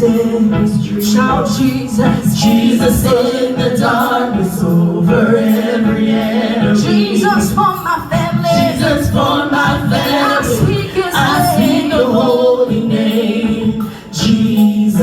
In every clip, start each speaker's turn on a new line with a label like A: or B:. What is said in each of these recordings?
A: set me free.
B: Shout Jesus,
A: Jesus in the darkness over every enemy.
B: Jesus for my family,
A: Jesus for my
B: I
A: family.
B: speak His
A: I speak
B: name.
A: the holy name, Jesus.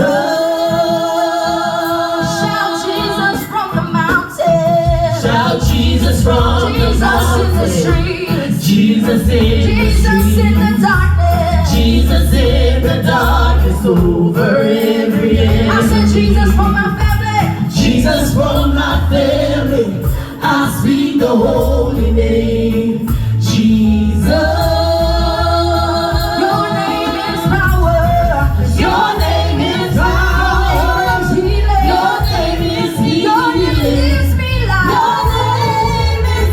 B: Shout Jesus from the mountain,
A: Shout Jesus from the
B: Jesus in the
A: mountain.
B: streets,
A: Jesus in
B: Jesus
A: the
B: in the
A: streets.
B: darkness,
A: Jesus in the darkness over every enemy.
B: I said Jesus for my family,
A: Jesus for my family. I speak the holy name, Jesus.
B: your name is power,
A: Your name is power.
B: healing,
A: Your name is
B: your name
A: healing.
B: gives me
A: Your
B: life.
A: name is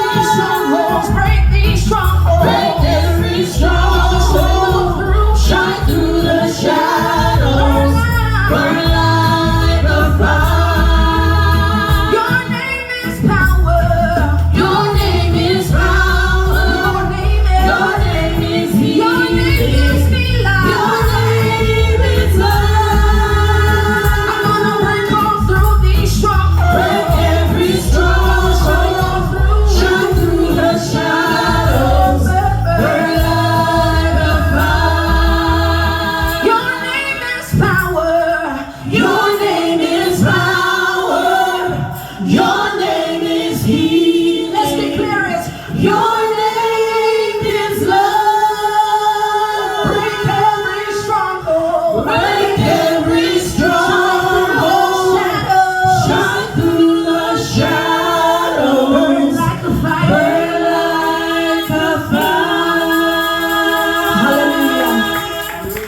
B: These strongholds,
A: love.
B: break these strongholds.
A: Break every stronghold. Shine through the shadows. Burn like a fire.
B: Your name is power.
A: Your name is power. Your name is healing.
B: Your name gives me
A: Your
B: life.
A: name is love.
B: I'm gonna break on through these strongholds.
A: Break every stronghold. Shine through the shadows. Burn like a fire.
B: Your name is power.
A: Your name is power. Your